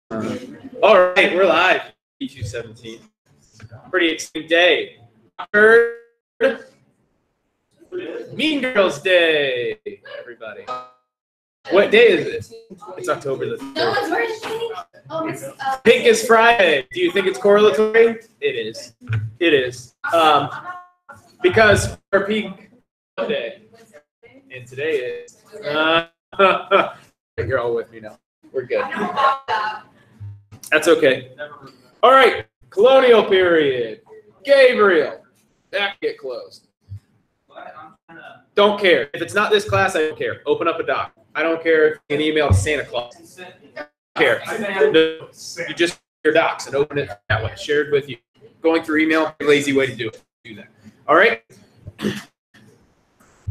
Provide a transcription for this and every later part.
All right, we're live. P217. Pretty exciting day. Third Mean Girls Day, everybody. What day is it? It's October the 3rd. No one's wearing pink. Pink is Friday. Do you think it's correlatory? It is. It is. Because we're Pink Day. And today is. You're all with me now. We're good. That's okay. All right. Colonial period. Gabriel. That get closed. Don't care. If it's not this class, I don't care. Open up a doc. I don't care if an email to Santa Claus. I don't care. No, you just your docs and open it that way. Shared with you. Going through email, lazy way to do it. Do that. All right.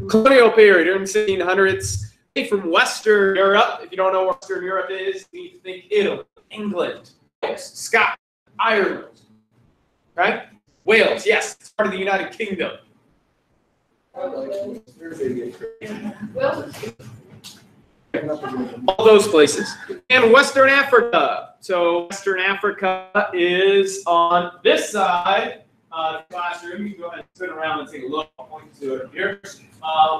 Colonial period during the 1600s. From Western Europe. If you don't know what Western Europe is, you need to think Italy, England, Scotland, Ireland, right? Wales, yes, it's part of the United Kingdom. All those places. And Western Africa. So Western Africa is on this side. Classroom. You can go ahead and spin around and take a look. I'll point to it here.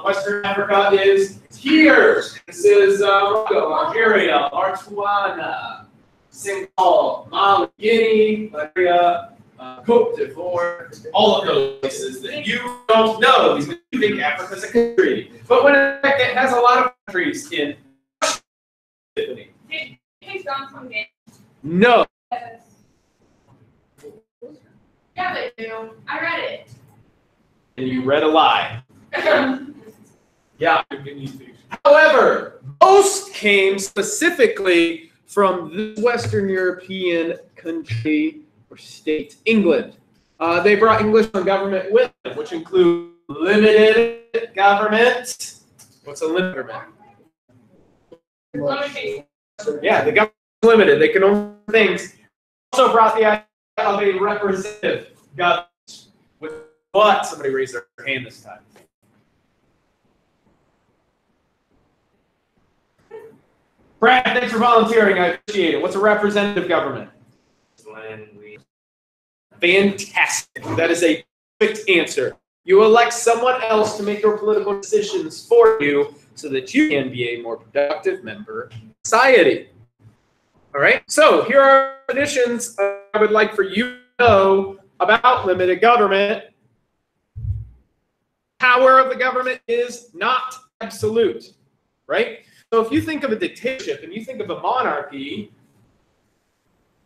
Western Africa is here. This is Morocco, Algeria, Botswana, Senegal, Mali, Guinea, Liberia, Cote d'Ivoire, all of those places that you don't know because you think Africa's a country. But when in fact it has a lot of countries in Italy. No. Yeah, they do. I read it. And you read a lie. Yeah. However, most came specifically from this Western European country or state, England. They brought English on government with them, which include limited government. What's a limited government? Yeah, the government's limited. They can only do things. Also brought the idea of a representative government. With what? Somebody raised their hand this time. Brad, thanks for volunteering. I appreciate it. What's a representative government? Fantastic. That is a perfect answer. You elect someone else to make your political decisions for you so that you can be a more productive member of society. All right, so here are definitions I would like for you to know about limited government. Power of the government is not absolute, right? So if you think of a dictatorship and you think of a monarchy,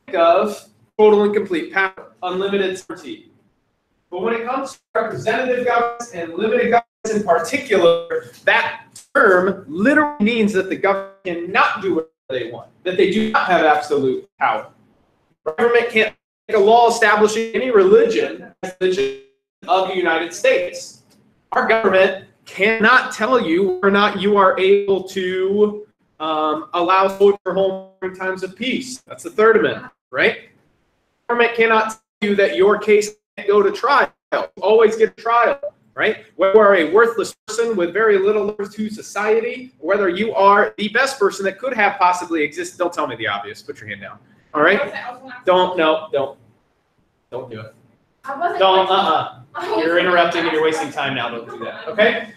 think of total and complete power, unlimited sovereignty. But when it comes to representative governments and limited governments in particular, that term literally means that the government cannot do whatever they want, that they do not have absolute power. The government can't make a law establishing any religion as the religion of the United States. Our government cannot tell you whether or not you are able to allow soldier home during times of peace. That's the Third Amendment, right? The government cannot tell you that your case can't go to trial. You always get a trial, right? Whether you are a worthless person with very little to society, or whether you are the best person that could have possibly existed. Don't tell me the obvious. Put your hand down. All right? Don't do it. You're interrupting and you're wasting time now. Don't do that, okay?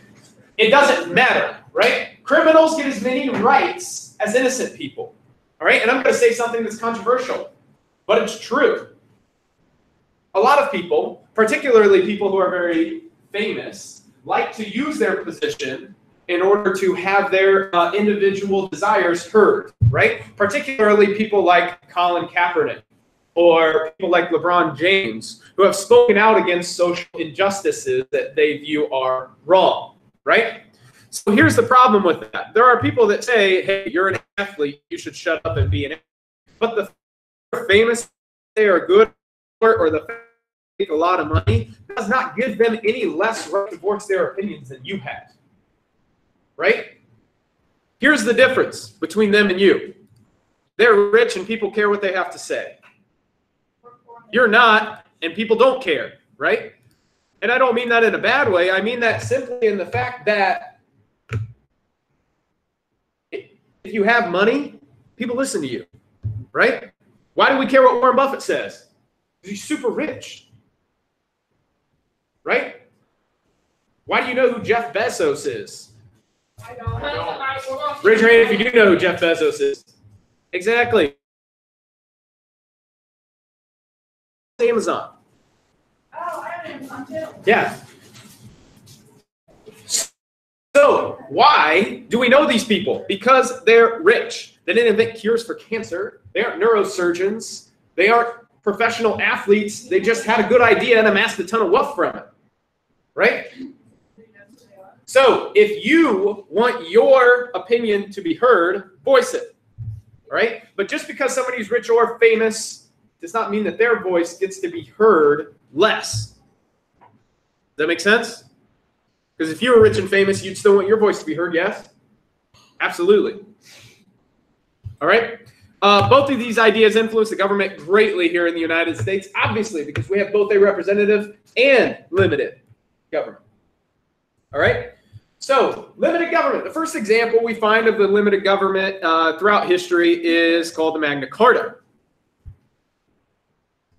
It doesn't matter, right? Criminals get as many rights as innocent people, all right? And I'm going to say something that's controversial, but it's true. A lot of people, particularly people who are very famous, like to use their position in order to have their individual desires heard, right? Particularly people like Colin Kaepernick or people like LeBron James who have spoken out against social injustices that they view are wrong, right? So here's the problem with that. There are people that say, hey, you're an athlete, you should shut up and be an athlete. But the famous, they are good, or the make a lot of money, does not give them any less right to voice their opinions than you have. Right? Here's the difference between them and you. They're rich and people care what they have to say. You're not, and people don't care, right? And I don't mean that in a bad way. I mean that simply in the fact that if you have money, people listen to you. right? Why do we care what Warren Buffett says? Because he's super rich, right? Why do you know who Jeff Bezos is? I don't. Raise your hand if you do know who Jeff Bezos is. Exactly. Amazon. Oh, I have Amazon too. Yeah. So why do we know these people? Because they're rich. They didn't invent cures for cancer. They aren't neurosurgeons. They aren't professional athletes. They just had a good idea and amassed a ton of wealth from it. Right? So if you want your opinion to be heard, voice it. Right? But just because somebody's rich or famous does not mean that their voice gets to be heard less. Does that make sense? Because if you were rich and famous, you'd still want your voice to be heard, yes? Absolutely. All right? Both of these ideas influence the government greatly here in the United States, obviously, because we have both a representative and limited government. All right? So, limited government. The first example we find of the limited government throughout history is called the Magna Carta.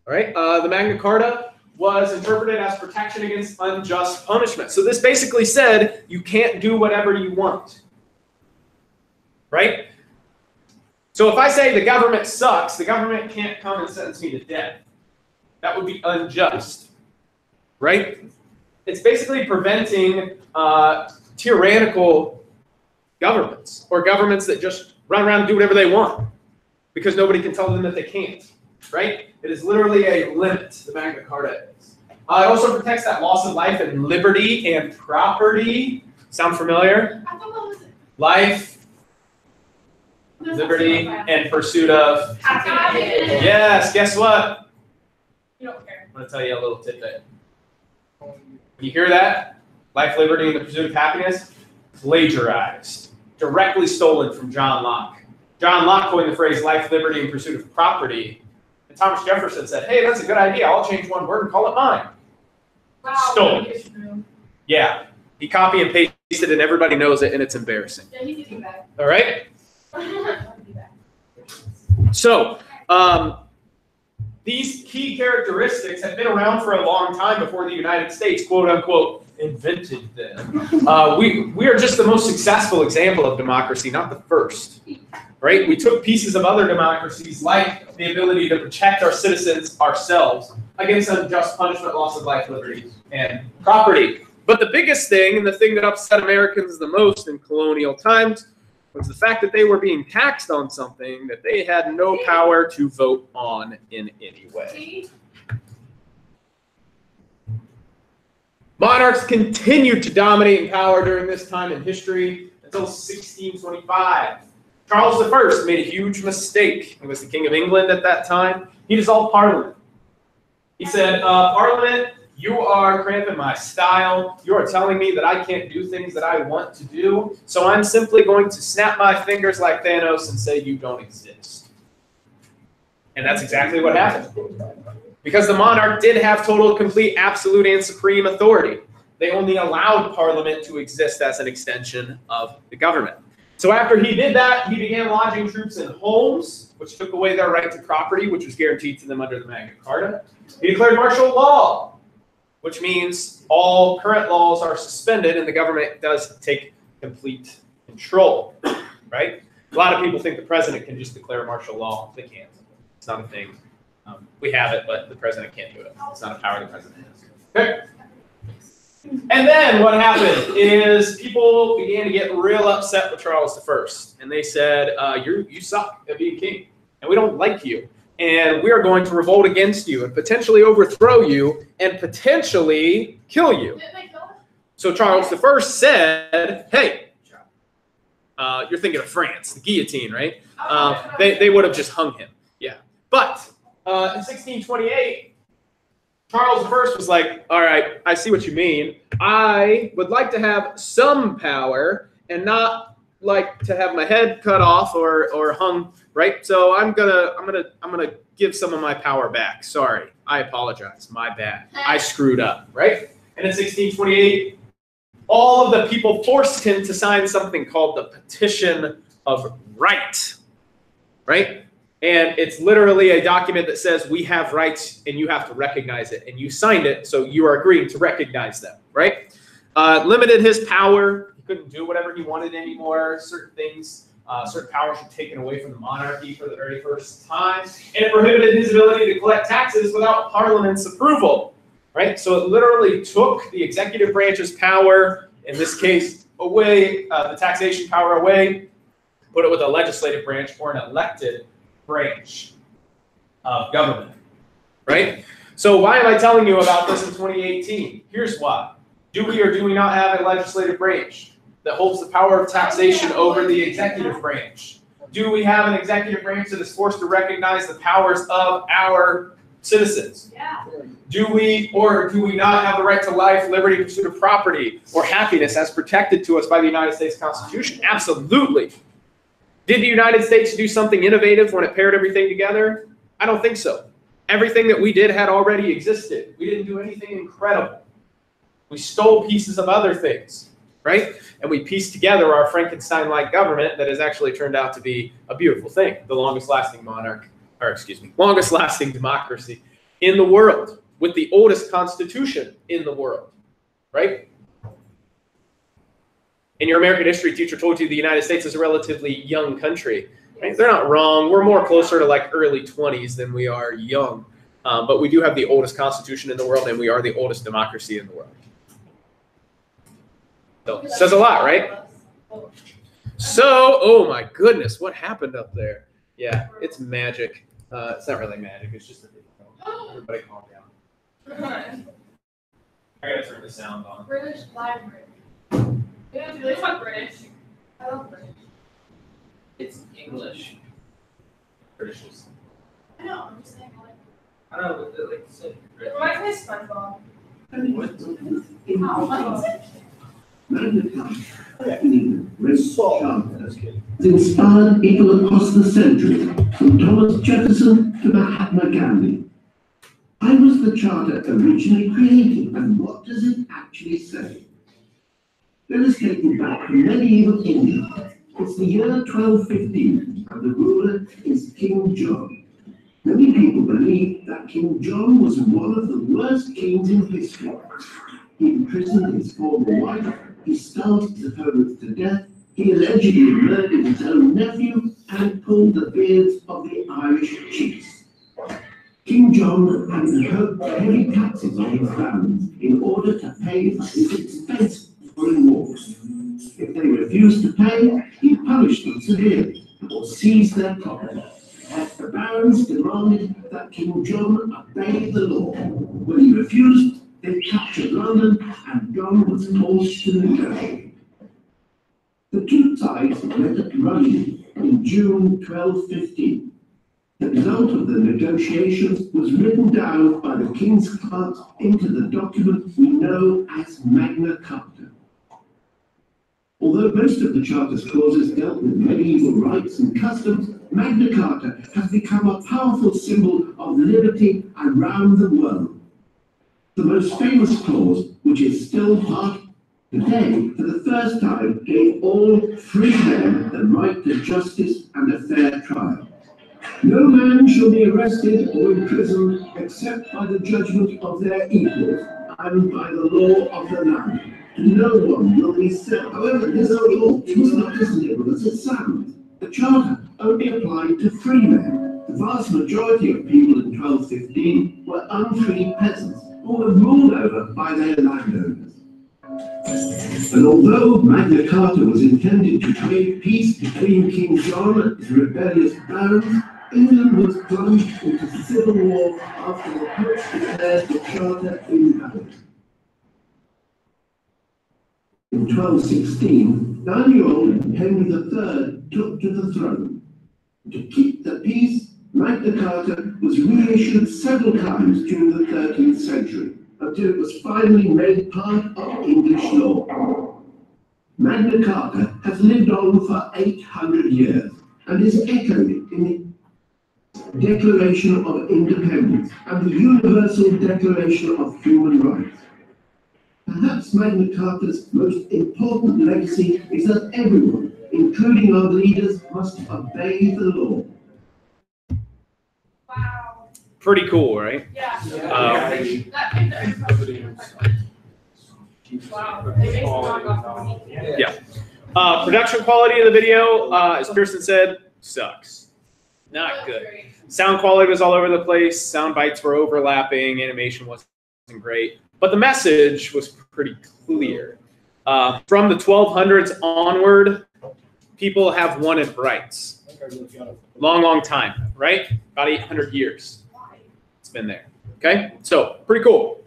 All right? The Magna Carta was interpreted as protection against unjust punishment. So this basically said you can't do whatever you want. Right? So if I say the government sucks, the government can't come and sentence me to death. That would be unjust. Right? It's basically preventing tyrannical governments or governments that just run around and do whatever they want because nobody can tell them that they can't. Right? It is literally a limit, the Magna Carta is. It also protects that loss of life and liberty and property. Sound familiar? I thought that was Life, liberty, and pursuit of happiness. Yes, guess what? You don't care. I'm going to tell you a little tidbit. You hear that? Life, liberty, and the pursuit of happiness? Plagiarized. Directly stolen from John Locke. John Locke coined the phrase life, liberty, and pursuit of property. And Thomas Jefferson said, hey, that's a good idea. I'll change one word and call it mine. Wow. Stolen. Yeah. He copy and pasted and everybody knows it and it's embarrassing. Yeah, he's a D-bag. All right? So, these key characteristics have been around for a long time before the United States, quote unquote, invented them. We are just the most successful example of democracy, not the first. Right? We took pieces of other democracies, like the ability to protect our citizens ourselves against unjust punishment, loss of life, liberty, and property. But the biggest thing, and the thing that upset Americans the most in colonial times, was the fact that they were being taxed on something that they had no power to vote on in any way. Monarchs continued to dominate in power during this time in history until 1625. Charles I made a huge mistake. He was the King of England at that time. He dissolved Parliament. He said, Parliament, you are cramping my style. You are telling me that I can't do things that I want to do. So I'm simply going to snap my fingers like Thanos and say you don't exist. And that's exactly what happened. Because the monarch did have total, complete, absolute, and supreme authority. They only allowed Parliament to exist as an extension of the government. So after he did that, he began lodging troops in homes, which took away their right to property, which was guaranteed to them under the Magna Carta. He declared martial law, which means all current laws are suspended and the government does take complete control, right? A lot of people think the president can just declare martial law. They can't. It's not a thing. We have it, but the president can't do it. It's not a power the president has. Okay. And then what happened is people began to get real upset with Charles I. And they said, you suck at being king. And we don't like you. And we are going to revolt against you and potentially overthrow you and potentially kill you. So Charles I said, hey, you're thinking of France, the guillotine, right? They would have just hung him. Yeah. But in 1628, Charles I was like, all right, I see what you mean. I would like to have some power and not like to have my head cut off or hung, right? So I'm gonna give some of my power back. Sorry, I apologize. My bad. I screwed up, right? And in 1628, all of the people forced him to sign something called the Petition of Right, right? And it's literally a document that says we have rights and you have to recognize it. And you signed it, so you are agreeing to recognize them, right? Limited his power. He couldn't do whatever he wanted anymore. Certain things, certain powers were taken away from the monarchy for the very first time. And it prohibited his ability to collect taxes without Parliament's approval, right? So it literally took the executive branch's power, in this case, away, the taxation power away, put it with a legislative branch or an elected branch of government, right? So why am I telling you about this in 2018? Here's why. Do we or do we not have a legislative branch that holds the power of taxation over the executive branch? Do we have an executive branch that is forced to recognize the powers of our citizens? Yeah. Do we or do we not have the right to life, liberty, pursuit of property, or happiness as protected to us by the United States Constitution? Absolutely. Did the United States do something innovative when it paired everything together? I don't think so. Everything that we did had already existed. We didn't do anything incredible. We stole pieces of other things, right? And we pieced together our Frankenstein-like government that has actually turned out to be a beautiful thing, the longest-lasting longest-lasting democracy in the world, with the oldest constitution in the world, right? And your American history teacher told you the United States is a relatively young country. Right? They're not wrong. We're more closer to like early 20s than we are young. But we do have the oldest constitution in the world, and we are the oldest democracy in the world. So it says a lot, right? So, oh my goodness, what happened up there? Yeah, it's magic. It's not really magic. It's just a video. Everybody calm down. I gotta turn the sound on. British library. Yeah, do they talk British? I love British. It's English. British is. I know, I'm just saying like. I don't know what they like to say. It reminds me of SpongeBob. It's inspired people across the centuries, from Thomas Jefferson to Mahatma Gandhi. Why was the Charter originally created, and what does it actually say? Let us take you back to medieval England. It's the year 1215, and the ruler is King John. Many people believe that King John was one of the worst kings in history. He imprisoned his former wife, he starved his opponents to death, he allegedly murdered his own nephew, and pulled the beards of the Irish chiefs. King John had imposed heavy taxes on his barons in order to pay for his expensive foreign wars. If they refused to pay, he punished them severely or seized their property. The barons demanded that King John obey the law. When he refused, they captured London, and John was forced to negotiate. The two sides met at Runyon in June 1215. The result of the negotiations was written down by the king's clerks into the document we know as Magna Carta. Although most of the Charter's clauses dealt with medieval rights and customs, Magna Carta has become a powerful symbol of liberty around the world. The most famous clause, which is still part today, for the first time, gave all free men the right to justice and a fair trial. No man shall be arrested or imprisoned except by the judgment of their equals and by the law of the land. No one will be set. However, this law was not as liberal as it sounds. The Charter only applied to free men. The vast majority of people in 1215 were unfree peasants who were ruled over by their landowners. And although Magna Carta was intended to create peace between King John and his rebellious barons, England was plunged into civil war after the Pope declared the Charter invalid. In 1216, 9-year-old Henry III took to the throne. To keep the peace, Magna Carta was reissued several times during the 13th century, until it was finally made part of English law. Magna Carta has lived on for 800 years and is echoed in the Declaration of Independence and the Universal Declaration of Human Rights. Perhaps Magna Carta's most important legacy is that everyone, including our leaders, must obey the law. Pretty cool, right? Yeah. Um, That kid that wow. They based it on Yeah. Production quality of the video, as Kirsten said, sucks. Not good. Sound quality was all over the place. Sound bites were overlapping. Animation wasn't great. But the message was pretty clear. From the 1200s onward, people have wanted rights. Long, long time, right? About 800 years. It's been there. Okay? So, pretty cool.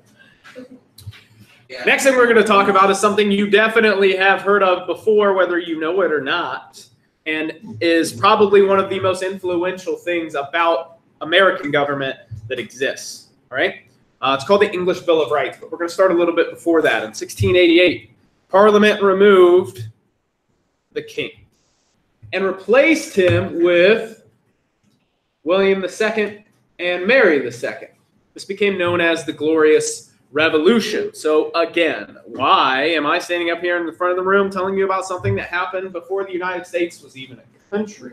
Next thing we're going to talk about is something you definitely have heard of before, whether you know it or not, and is probably one of the most influential things about American government that exists. All right? It's called the English Bill of Rights, but we're going to start a little bit before that. In 1688, Parliament removed the king and replaced him with William II and Mary II. This became known as the Glorious Revolution. So again, why am I standing up here in the front of the room telling you about something that happened before the United States was even a country?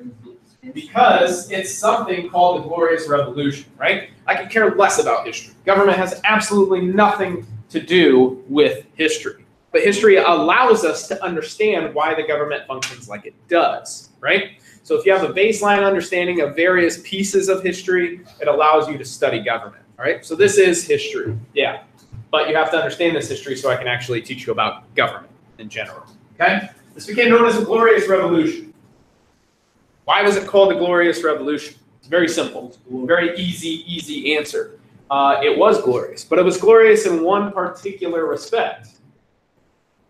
Because it's something called the Glorious Revolution, right? I could care less about history. Government has absolutely nothing to do with history. But history allows us to understand why the government functions like it does, right? So if you have a baseline understanding of various pieces of history, it allows you to study government, all right? So this is history, yeah. But you have to understand this history so I can actually teach you about government in general, okay? This became known as the Glorious Revolution. Why was it called the Glorious Revolution? It's very simple, very easy answer. It was glorious, but it was glorious in one particular respect.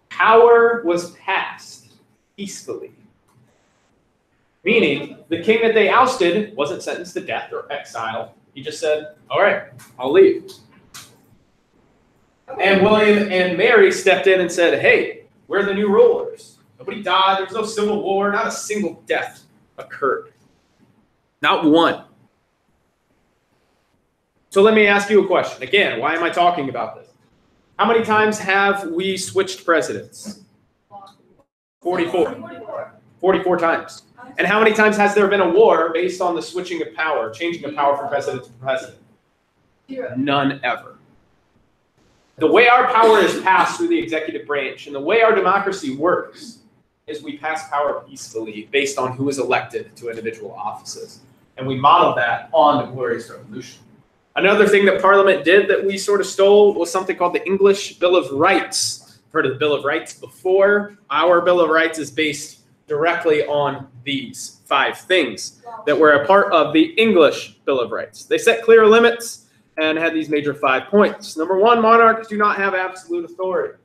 Power was passed peacefully. Meaning, the king that they ousted wasn't sentenced to death or exile. He just said, all right, I'll leave. And William and Mary stepped in and said, hey, we're the new rulers. Nobody died. There was no civil war. Not a single death occurred. Not one. So let me ask you a question. Again, why am I talking about this? How many times have we switched presidents? 44. 44 times. And how many times has there been a war based on the switching of power, changing of power from president to president? 0. None ever. The way our power is passed through the executive branch and the way our democracy works is we pass power peacefully based on who is elected to individual offices. And we model that on the Glorious Revolution. Another thing that Parliament did that we sort of stole was something called the English Bill of Rights. I've heard of the Bill of Rights before. Our Bill of Rights is based directly on these 5 things that were a part of the English Bill of Rights. They set clear limits and had these major 5 points. Number 1, monarchs do not have absolute authority.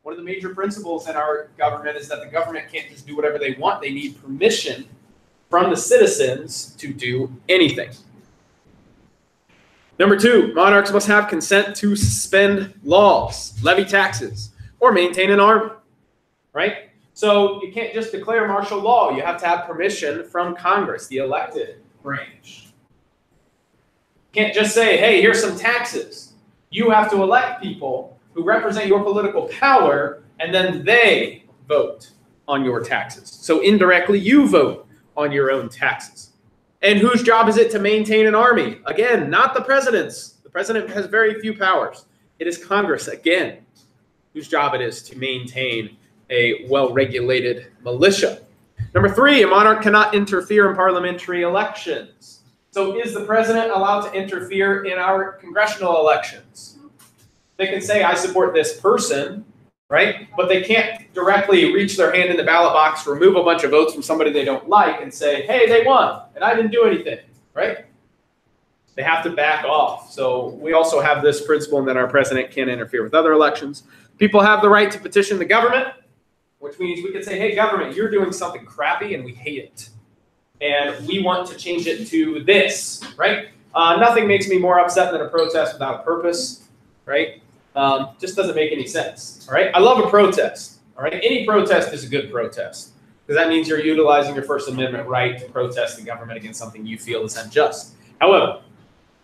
One of the major principles in our government is that the government can't just do whatever they want. They need permission from the citizens to do anything. Number 2, monarchs must have consent to suspend laws, levy taxes, or maintain an army, right? So you can't just declare martial law. You have to have permission from Congress, the elected branch. You can't just say, hey, here's some taxes. You have to elect people who represent your political power, and then they vote on your taxes. So indirectly, you vote on your own taxes. And whose job is it to maintain an army? Again, not the president's. The president has very few powers. It is Congress, again, whose job it is to maintain a well-regulated militia. Number 3, a monarch cannot interfere in parliamentary elections. So is the president allowed to interfere in our congressional elections? They can say, I support this person, right? But they can't directly reach their hand in the ballot box, remove a bunch of votes from somebody they don't like, and say, hey, they won, and I didn't do anything, right? They have to back off. So we also have this principle in that our president can't interfere with other elections. People have the right to petition the government, which means we could say, hey, government, you're doing something crappy, and we hate it. And we want to change it to this, right? Nothing makes me more upset than a protest without a purpose, right? Just doesn't make any sense, all right? I love a protest, all right? Any protest is a good protest because that means you're utilizing your First Amendment right to protest the government against something you feel is unjust. However,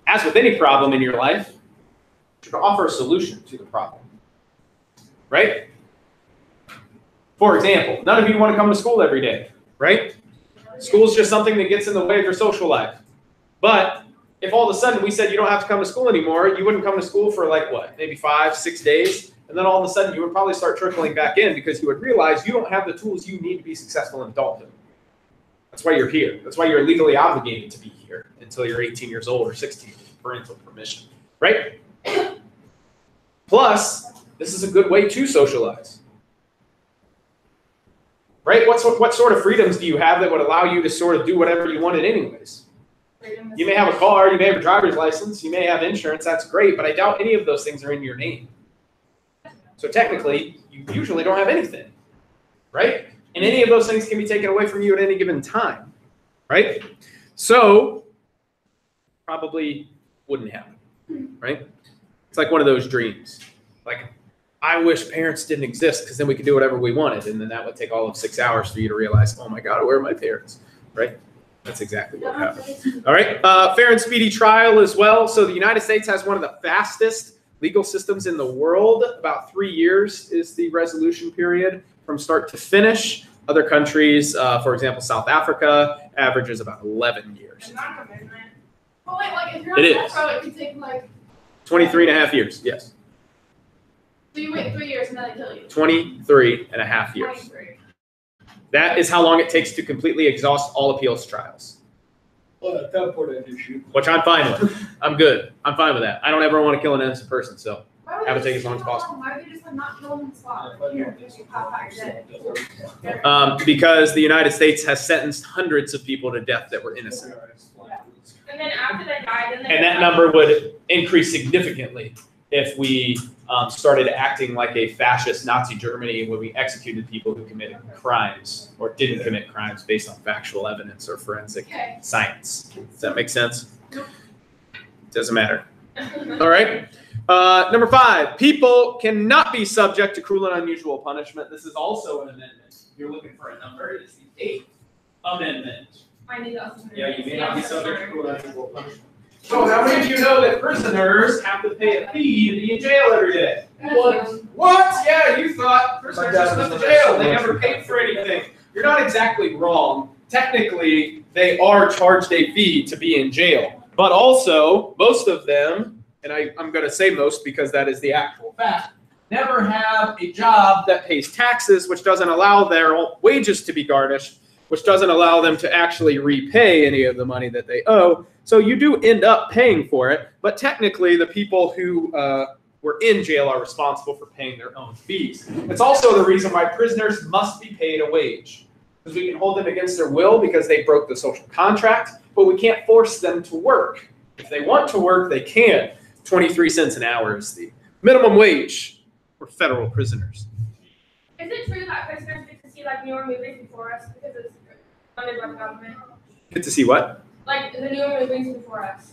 as with any problem in your life, you should offer a solution to the problem, right? For example, none of you want to come to school every day, right? School's just something that gets in the way of your social life. But if all of a sudden we said you don't have to come to school anymore, you wouldn't come to school for like what, maybe 5-6 days, and then all of a sudden you would probably start trickling back in because you would realize you don't have the tools you need to be successful in adulthood. That's why you're here. That's why you're legally obligated to be here until you're 18 years old or 16 with parental permission, right? Plus, this is a good way to socialize, right? What sort of freedoms do you have that would allow you to sort of do whatever you wanted anyways? You may have a car, you may have a driver's license, you may have insurance, that's great, but I doubt any of those things are in your name. So technically, you usually don't have anything, right? And any of those things can be taken away from you at any given time, right? So, probably wouldn't happen, right? It's like one of those dreams. Like, I wish parents didn't exist because then we could do whatever we wanted, and then that would take all of 6 hours for you to realize, oh my God, where are my parents, right? That's exactly what happened. All right, fair and speedy trial as well. So the United States has one of the fastest legal systems in the world. About 3 years is the resolution period from start to finish. Other countries, for example, South Africa, averages about 11 years. It's not an amendment. But wait, like if you're It on is. death row, it could take like 23 and a half years, yes. so you wait 3 years and then they kill you. 23 and a half years. 23. That is how long it takes to completely exhaust all appeals trials, Well, at that point, I just shoot. which I'm fine with. I'm good. I'm fine with that. I don't ever want to kill an innocent person, so Why would have it they take as long as just kill possible. them? Why would they just like not kill them on the spot? Like, here, just you pop out, you're dead. Because the United States has sentenced hundreds of people to death that were innocent. And then after they die, then they And that number would increase significantly if we started acting like a fascist Nazi Germany when we executed people who committed crimes or didn't commit crimes based on factual evidence or forensic science. Does that make sense? Doesn't matter. All right. Number 5, people cannot be subject to cruel and unusual punishment. This is also an amendment. If you're looking for a number, it is the 8th amendment. I need us. Yeah, you may not be subject to cruel and unusual punishment. So how many of you know that prisoners have to pay a fee to be in jail every day? What? Yeah, you thought prisoners just went to jail. They never paid for anything. You're not exactly wrong. Technically, they are charged a fee to be in jail. But also, most of them, and I'm going to say most because that is the actual fact, never have a job that pays taxes, which doesn't allow their wages to be garnished, which doesn't allow them to actually repay any of the money that they owe. So you do end up paying for it, but technically the people who were in jail are responsible for paying their own fees. It's also the reason why prisoners must be paid a wage, because we can hold them against their will because they broke the social contract, but we can't force them to work. If they want to work, they can. 23 cents an hour is the minimum wage for federal prisoners. Is it true that prisoners get to see like newer movies before us because it's funded by the government? Get to see what? Like the newer movies before us.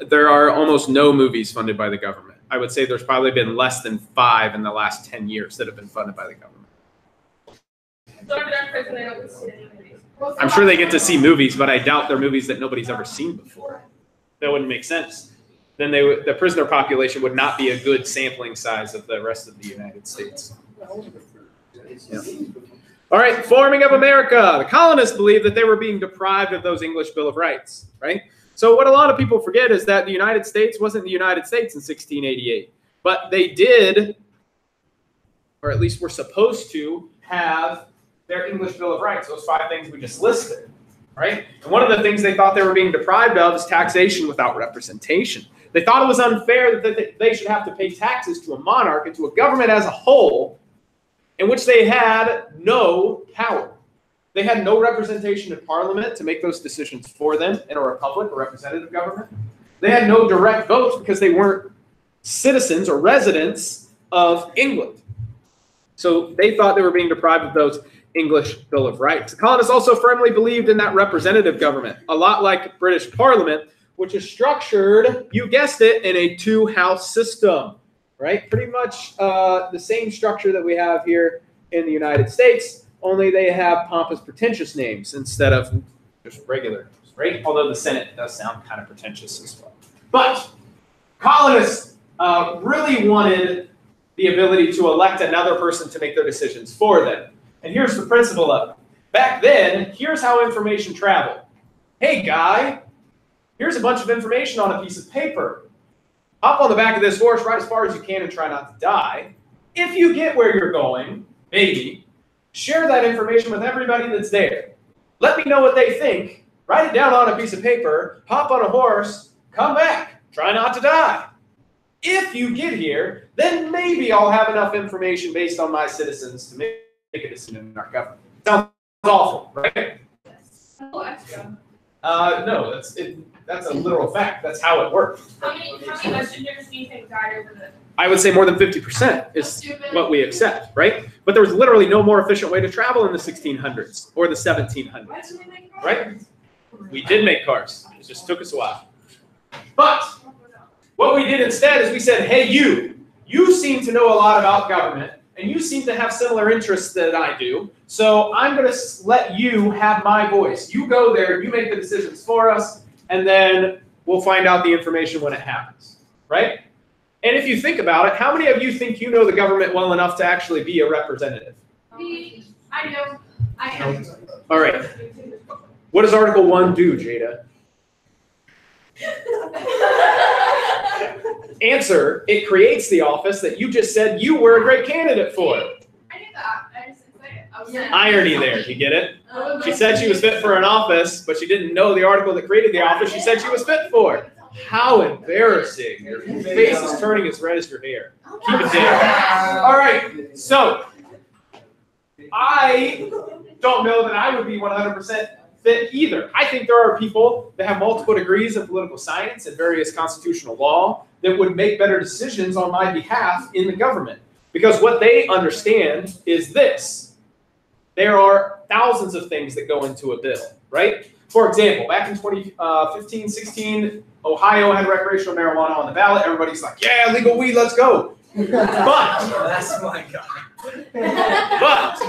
There are almost no movies funded by the government. I would say there's probably been less than 5 in the last 10 years that have been funded by the government. So if they're in prison, they don't get to see any movies. I'm sure they get to see movies, but I doubt they're movies that nobody's ever seen before. That wouldn't make sense. Then the prisoner population would not be a good sampling size of the rest of the United States. Yeah. All right, forming of America. The colonists believed that they were being deprived of those English Bill of Rights, right? So what a lot of people forget is that the United States wasn't the United States in 1688, but they did, or at least were supposed to, have their English Bill of Rights, those 5 things we just listed, right? And one of the things they thought they were being deprived of is taxation without representation. They thought it was unfair that they should have to pay taxes to a monarch and to a government as a whole in which they had no power. They had no representation in Parliament to make those decisions for them in a republic, a representative government. They had no direct votes because they weren't citizens or residents of England. So they thought they were being deprived of those English Bill of Rights. The colonists also firmly believed in that representative government, a lot like British Parliament, which is structured, you guessed it, in a 2-house system, right? Pretty much the same structure that we have here in the United States, only they have pompous, pretentious names instead of just regular names, right? Although the Senate does sound kind of pretentious as well. But colonists really wanted the ability to elect another person to make their decisions for them. And here's the principle of it. Back then, here's how information traveled. Hey, guy, here's a bunch of information on a piece of paper. Hop on the back of this horse, ride as far as you can, and try not to die. If you get where you're going, maybe, share that information with everybody that's there. Let me know what they think. Write it down on a piece of paper, hop on a horse, come back, try not to die. If you get here, then maybe I'll have enough information based on my citizens to make a decision in our government. Sounds awful, right? Oh, extra. No, that's a literal fact. That's how it works. How many messengers do you think died over this? I would say more than 50% is what we accept, right? But there was literally no more efficient way to travel in the 1600s or the 1700s, right? We did make cars. It just took us a while. But what we did instead is we said, hey, you seem to know a lot about government, and you seem to have similar interests that I do, so I'm going to let you have my voice. You go there, you make the decisions for us, and then we'll find out the information when it happens, right? And if you think about it, how many of you think you know the government well enough to actually be a representative? I do. I am. All right. What does Article 1 do, Jada? Answer, it creates the office that you just said you were a great candidate for. I knew that. I just didn't say it. I was Irony there, you get it? She said she was fit for an office, but she didn't know the article that created the office she said she was fit for. How embarrassing. Your face is turning as red as your hair. Keep it down. All right, so I don't know that I would be 100% fit either. I think there are people that have multiple degrees in political science and various constitutional law that would make better decisions on my behalf in the government. Because what they understand is this. There are thousands of things that go into a bill, right? For example, back in 2015, 16, Ohio had recreational marijuana on the ballot. Everybody's like, yeah, legal weed, let's go. But That's my guy. But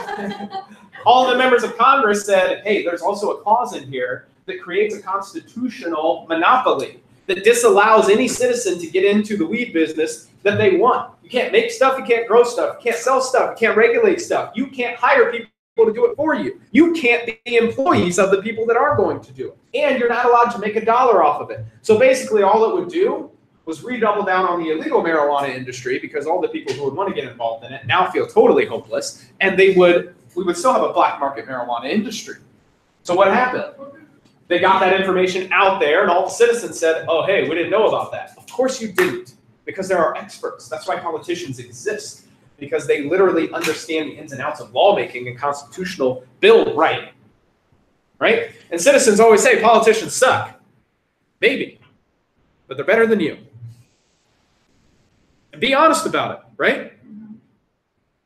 all the members of Congress said, hey, there's also a clause in here that creates a constitutional monopoly that disallows any citizen to get into the weed business that they want. You can't make stuff, you can't grow stuff, you can't sell stuff, you can't regulate stuff, you can't hire people to do it for you. You can't be employees of the people that are going to do it. And you're not allowed to make $1 off of it. So basically all it would do was redouble down on the illegal marijuana industry because all the people who would want to get involved in it now feel totally hopeless, and we would still have a black market marijuana industry. So what happened? They got that information out there, and all the citizens said, oh, hey, we didn't know about that. Of course you didn't, because there are experts. That's why politicians exist, because they literally understand the ins and outs of lawmaking and constitutional bill writing, right? And citizens always say politicians suck. Maybe, but they're better than you. And be honest about it, right?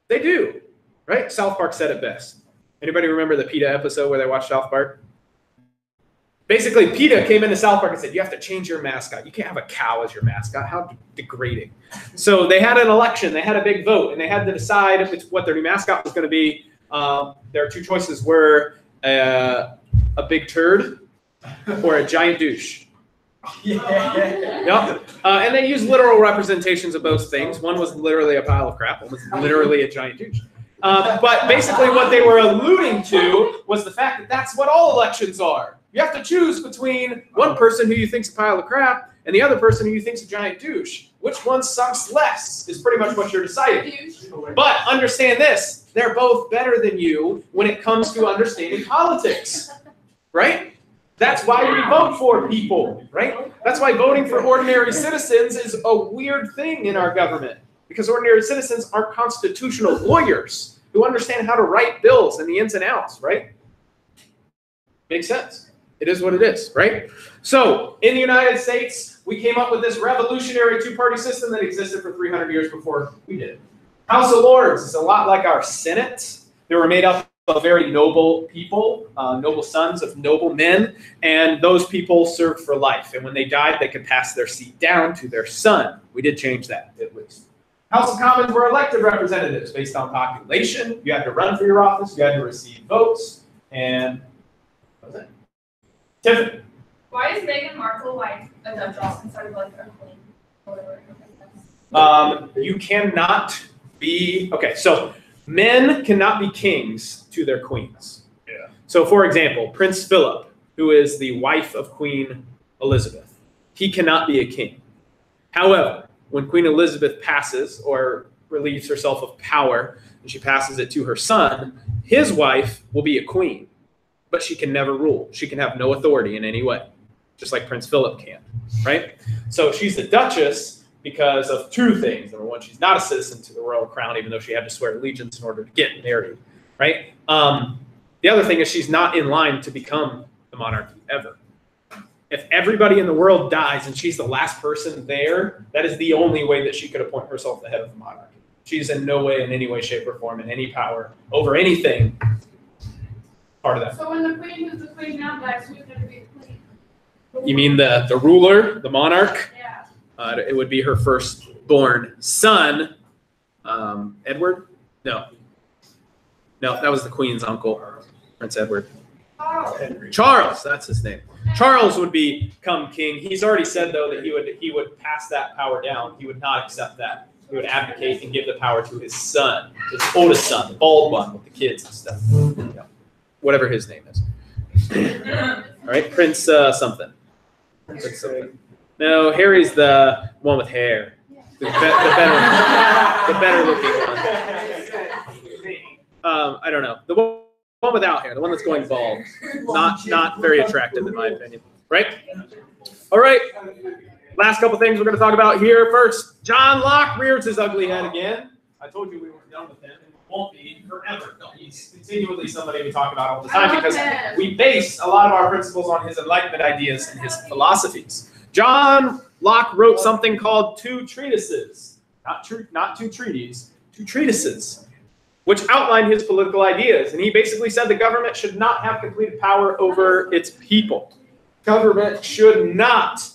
They do, right? South Park said it best. Anybody remember the PETA episode where they watched South Park? Basically, PETA came into South Park and said, you have to change your mascot. You can't have a cow as your mascot. How degrading. So they had an election. They had a big vote, and they had to decide what their new mascot was going to be. Their two choices were a big turd or a giant douche. Yep. And they used literal representations of both things. One was literally a pile of crap. One was literally a giant douche. But basically what they were alluding to was the fact that that's what all elections are. You have to choose between one person who you think's a pile of crap and the other person who you think's a giant douche. Which one sucks less is pretty much what you're deciding. But understand this, they're both better than you when it comes to understanding politics, right? That's why we vote for people, right? That's why voting for ordinary citizens is a weird thing in our government, because ordinary citizens aren't constitutional lawyers who understand how to write bills and the ins and outs, right? Makes sense. It is what it is, right? So in the United States, we came up with this revolutionary two-party system that existed for 300 years before we did. House of Lords is a lot like our Senate. They were made up of very noble people, noble sons of noble men, and those people served for life. And when they died, they could pass their seat down to their son. We did change that, at least. House of Commons were elected representatives based on population. You had to run for your office, you had to receive votes, and that was it. Tiffany. Why is Meghan Markle like a Duchess instead of like a queen? You cannot be, okay, so men cannot be kings to their queens. Yeah. So for example, Prince Philip, who is the wife of Queen Elizabeth. He cannot be a king. However, when Queen Elizabeth passes or relieves herself of power and she passes it to her son, his wife will be a queen, but she can never rule. She can have no authority in any way, just like Prince Philip can, right? So she's a duchess because of two things. Number one, she's not a citizen to the royal crown, even though she had to swear allegiance in order to get married, right? The other thing is she's not in line to become the monarchy ever. If everybody in the world dies and she's the last person there, that is the only way that she could appoint herself the head of the monarchy. She's in no way, in any way, shape, or form, in any power over anything part of that. So when the queen who's the queen now dies, who's going to be the queen? You mean the ruler, the monarch? Yeah. It would be her firstborn son, Edward? No, that was the queen's uncle, Prince Edward. Oh. Charles, that's his name. Charles would become king. He's already said, though, that he would pass that power down. He would not accept that. He would abdicate and give the power to his son, his oldest son, the bald one with the kids and stuff. Yeah. Whatever his name is. All right, Prince something. Prince something. No, Harry's the one with hair. The better looking one. I don't know. The one without hair, the one that's going bald. Not very attractive in my opinion. Right? All right. Last couple things we're going to talk about here. First, John Locke rears his ugly head again. I told you we weren't done with him, and we won't be forever. He's continually somebody we talk about all the time because we base a lot of our principles on his Enlightenment ideas and his philosophies. John Locke wrote something called two treatises, not two treaties, two treatises, which outlined his political ideas. And he basically said the government should not have complete power over its people. Government should not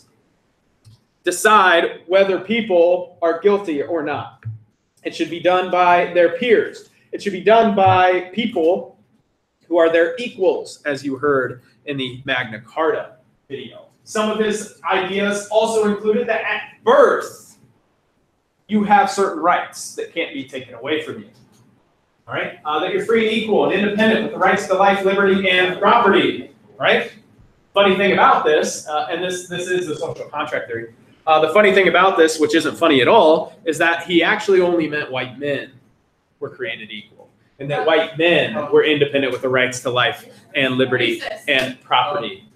decide whether people are guilty or not. It should be done by their peers. It should be done by people who are their equals, as you heard in the Magna Carta video. Some of his ideas also included that at birth, you have certain rights that can't be taken away from you. All right? That you're free and equal and independent with the rights to life, liberty, and property. Right? Funny thing about this, and this is the social contract theory, the funny thing about this, which isn't funny at all, is that he actually only meant white men were created equal. And that white men were independent with the rights to life and liberty and property.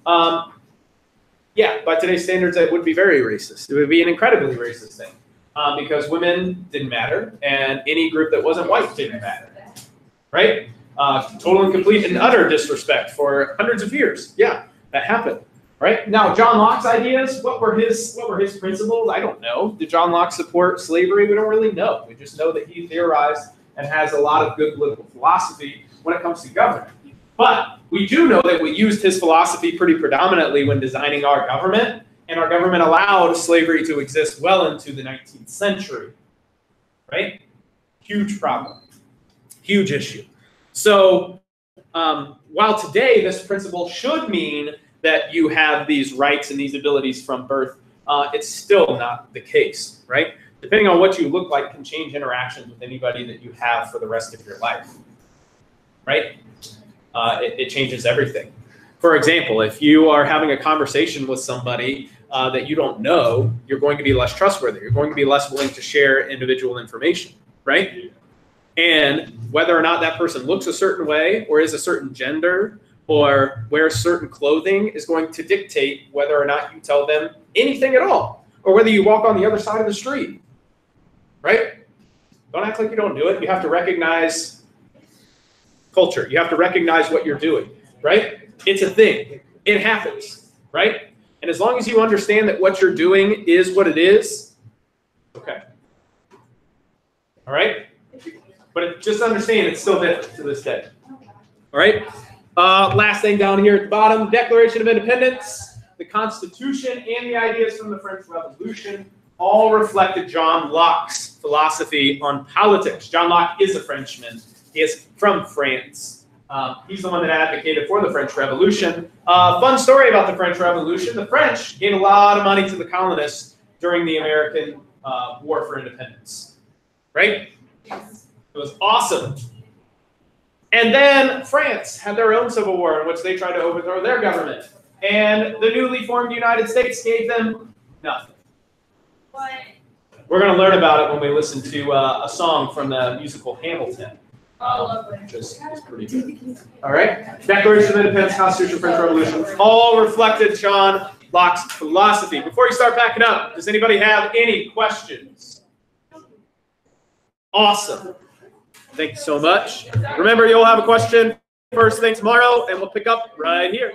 Yeah, by today's standards, it would be very racist. It would be an incredibly racist thing. Because women didn't matter, and any group that wasn't white didn't matter. Right? Total and complete and utter disrespect for hundreds of years. Yeah, that happened. Right? Now, John Locke's ideas, what were his principles? I don't know. Did John Locke support slavery? We don't really know. We just know that he theorized and has a lot of good political philosophy when it comes to government. But we do know that we used his philosophy pretty predominantly when designing our government, and our government allowed slavery to exist well into the 19th century. Right? Huge problem. Huge issue. So while today this principle should mean that you have these rights and these abilities from birth, it's still not the case, right? Depending on what you look like can change interactions with anybody that you have for the rest of your life, right? It changes everything. For example, if you are having a conversation with somebody that you don't know, you're going to be less trustworthy. You're going to be less willing to share individual information, right? And whether or not that person looks a certain way or is a certain gender or wears certain clothing is going to dictate whether or not you tell them anything at all, or whether you walk on the other side of the street, right? Don't act like you don't do it. You have to recognize culture. You have to recognize what you're doing, right? It's a thing. It happens, right? And as long as you understand that what you're doing is what it is, okay. All right? But just understand it's still different to this day. All right? Last thing down here at the bottom, Declaration of Independence, the Constitution, and the ideas from the French Revolution all reflected John Locke's philosophy on politics. John Locke is a Frenchman. He is from France. He's the one that advocated for the French Revolution. Fun story about the French Revolution. The French gave a lot of money to the colonists during the American War for Independence. Right? It was awesome. And then France had their own civil war in which they tried to overthrow their government. And the newly formed United States gave them nothing. What? We're going to learn about it when we listen to a song from the musical Hamilton. Oh, lovely. Which is pretty good. All right. Declaration of Independence, Constitution, French Revolution, all reflected John Locke's philosophy. Before you start packing up, does anybody have any questions? Awesome. Thank you so much. Remember, you'll have a question first thing tomorrow, and we'll pick up right here.